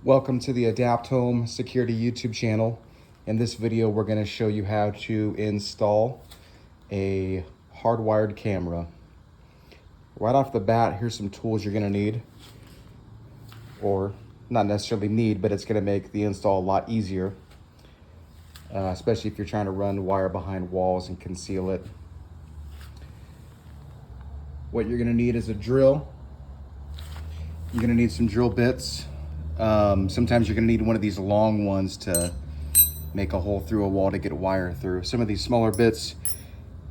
Welcome to the Adapt Home Security YouTube channel. In this video, we're going to show you how to install a hardwired camera. Right off the bat, here's some tools you're going to need, or not necessarily need, but it's going to make the install a lot easier, especially if you're trying to run wire behind walls and conceal it. What you're going to need is a drill. You're going to need some drill bits. Sometimes you're going to need one of these long ones to make a hole through a wall to get wire through. Some of these smaller bits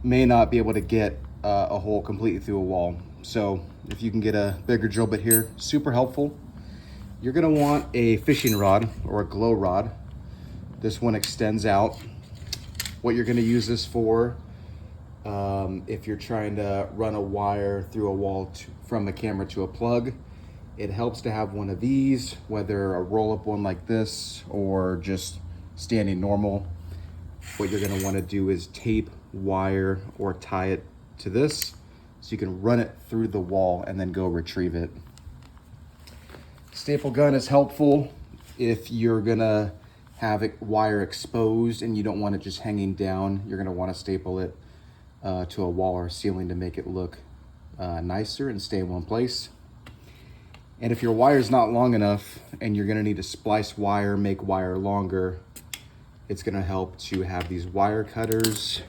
may not be able to get a hole completely through a wall. So if you can get a bigger drill bit here, super helpful. You're going to want a fishing rod or a glow rod. This one extends out. What you're going to use this for, if you're trying to run a wire through a wall from a camera to a plug, it helps to have one of these, whether a roll-up one like this or just standing normal. What you're gonna wanna do is tape wire or tie it to this so you can run it through the wall and then go retrieve it. Staple gun is helpful if you're gonna have it wire exposed and you don't want it just hanging down. You're gonna wanna staple it to a wall or ceiling to make it look nicer and stay in one place. And if your wire's not long enough and you're gonna need to splice wire, make wire longer, it's gonna help to have these wire cutters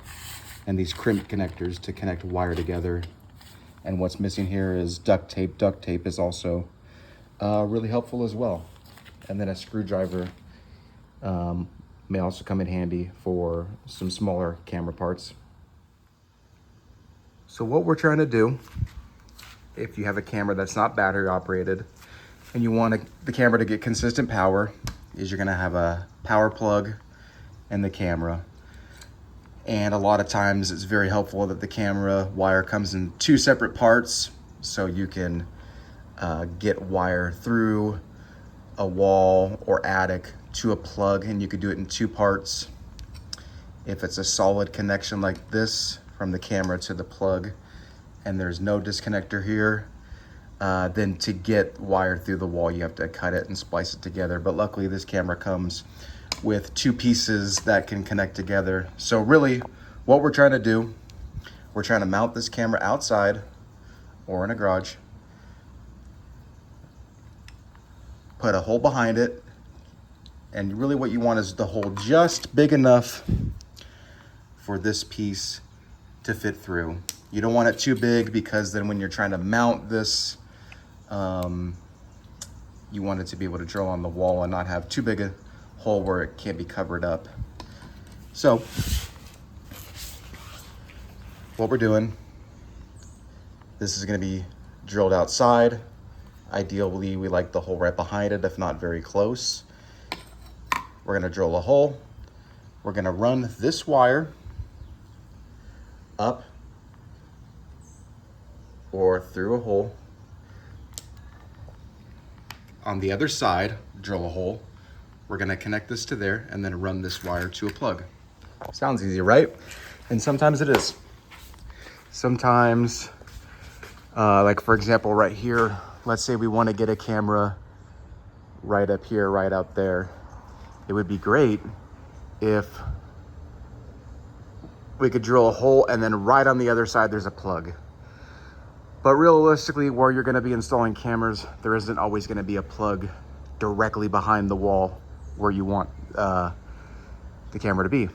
and these crimp connectors to connect wire together. And what's missing here is duct tape. Duct tape is also really helpful as well. And then a screwdriver may also come in handy for some smaller camera parts. So what we're trying to do, if you have a camera that's not battery operated and you want the camera to get consistent power, is you're gonna have a power plug in the camera. And a lot of times it's very helpful that the camera wire comes in two separate parts so you can get wire through a wall or attic to a plug, and you could do it in two parts. If it's a solid connection like this from the camera to the plug, and there's no disconnector here, then to get wire through the wall, you have to cut it and splice it together. But luckily this camera comes with two pieces that can connect together. So really what we're trying to do, we're trying to mount this camera outside or in a garage, put a hole behind it, and really what you want is the hole just big enough for this piece to fit through. You don't want it too big because then when you're trying to mount this, you want it to be able to drill on the wall and not have too big a hole where it can't be covered up. So what we're doing, this is gonna be drilled outside. Ideally, we like the hole right behind it, if not very close. We're gonna drill a hole. We're gonna run this wire up or through a hole. On the other side, drill a hole. We're gonna connect this to there and then run this wire to a plug. Sounds easy, right? And sometimes it is. Sometimes, like for example, right here, let's say we wanna get a camera right up here, right out there. It would be great if we could drill a hole and then right on the other side, there's a plug. But realistically, where you're gonna be installing cameras, there isn't always gonna be a plug directly behind the wall where you want the camera to be.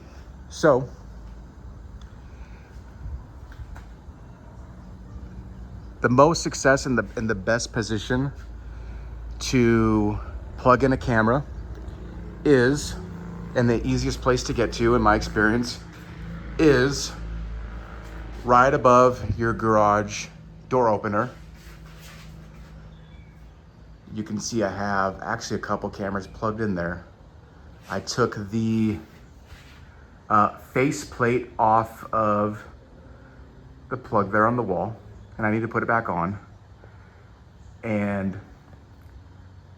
So, the most success in the best position to plug in a camera is, and the easiest place to get to in my experience, is right above your garage door opener. You can see I have actually a couple cameras plugged in there. I took the face plate off of the plug there on the wall, and I need to put it back on. And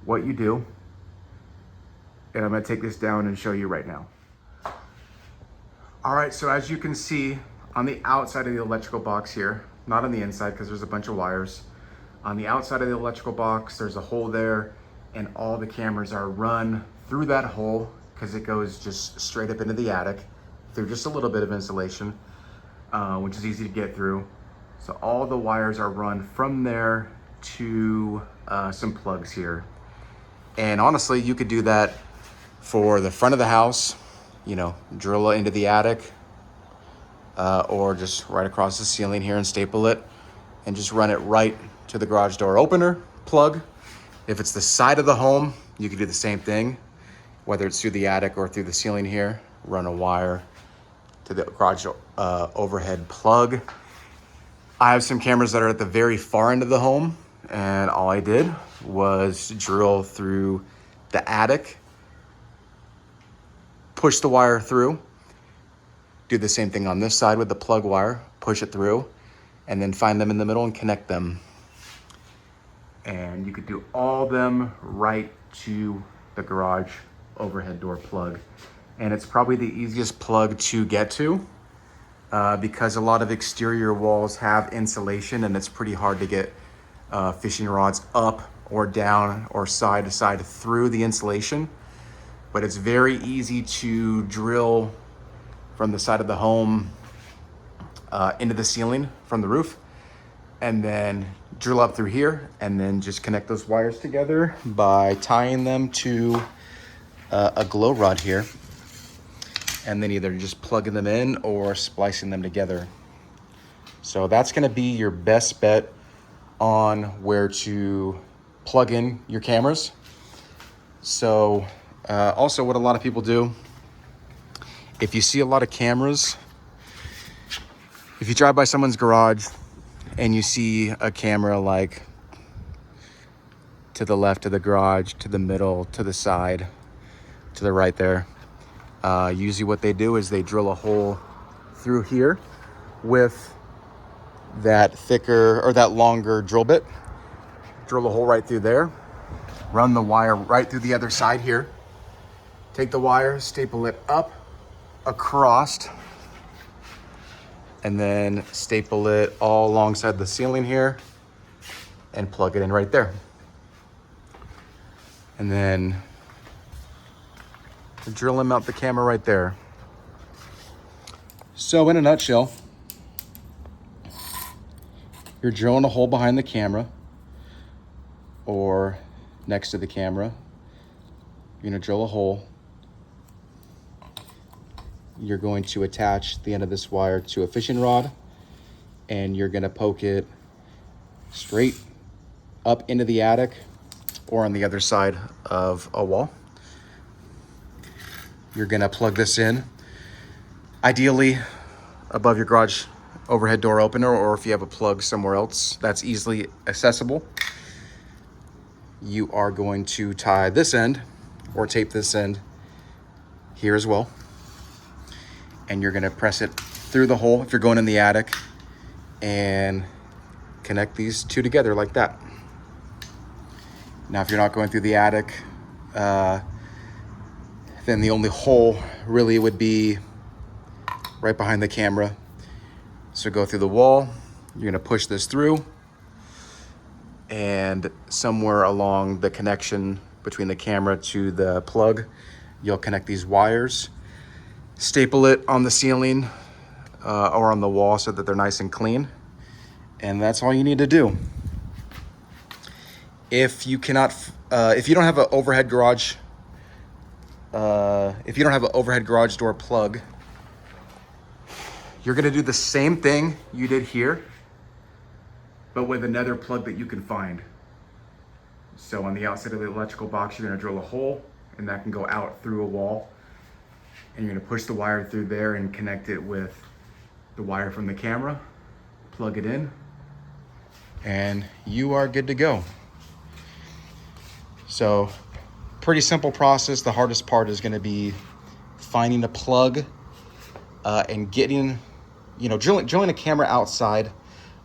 what you do, and I'm gonna take this down and show you right now. All right, so as you can see on the outside of the electrical box here, not on the inside because there's a bunch of wires. On the outside of the electrical box, there's a hole there, and all the cameras are run through that hole because it goes just straight up into the attic through just a little bit of insulation, which is easy to get through. So all the wires are run from there to some plugs here. And honestly, you could do that for the front of the house, you know, drill it into the attic, or just right across the ceiling here and staple it and just run it right to the garage door opener plug. If it's the side of the home, you can do the same thing, whether it's through the attic or through the ceiling here, run a wire to the garage overhead plug. I have some cameras that are at the very far end of the home, and all I did was drill through the attic, push the wire through, do the same thing on this side with the plug wire, push it through, and then find them in the middle and connect them. And you could do all them right to the garage overhead door plug. And it's probably the easiest plug to get to because a lot of exterior walls have insulation and it's pretty hard to get fishing rods up or down or side to side through the insulation. But it's very easy to drill from the side of the home into the ceiling from the roof, and then drill up through here, and then just connect those wires together by tying them to a glow rod here, and then either just plugging them in or splicing them together. So that's gonna be your best bet on where to plug in your cameras. So also what a lot of people do, if you see a lot of cameras, if you drive by someone's garage and you see a camera like to the left of the garage, to the middle, to the side, to the right there, usually what they do is they drill a hole through here with that thicker or that longer drill bit, drill a hole right through there, run the wire right through the other side here, take the wire, staple it up across, and then staple it all alongside the ceiling here and plug it in right there. And then drill and mount the camera right there. So in a nutshell, you're drilling a hole behind the camera or next to the camera. You're gonna drill a hole. You're going to attach the end of this wire to a fishing rod, and you're gonna poke it straight up into the attic or on the other side of a wall. You're gonna plug this in, ideally above your garage overhead door opener, or if you have a plug somewhere else that's easily accessible. You are going to tie this end or tape this end here as well. And you're gonna press it through the hole if you're going in the attic and connect these two together like that. Now, if you're not going through the attic, then the only hole really would be right behind the camera. So go through the wall, you're gonna push this through, and somewhere along the connection between the camera to the plug, you'll connect these wires, staple it on the ceiling or on the wall so that they're nice and clean. And that's all you need to do. If you cannot, if you don't have an overhead garage, if you don't have an overhead garage door plug, you're gonna do the same thing you did here, but with another plug that you can find. So on the outside of the electrical box, you're gonna drill a hole, and that can go out through a wall. And you're gonna push the wire through there and connect it with the wire from the camera, plug it in, and you are good to go. So pretty simple process. The hardest part is gonna be finding a plug and getting, drilling a camera outside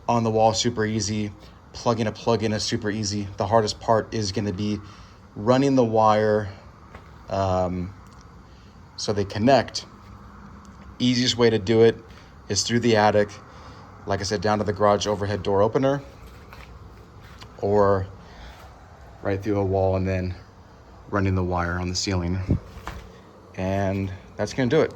on the wall, super easy. Plugging a plug in is super easy. The hardest part is gonna be running the wire so they connect. Easiest way to do it is through the attic, like I said, down to the garage overhead door opener, or right through a wall and then running the wire on the ceiling. And that's gonna do it.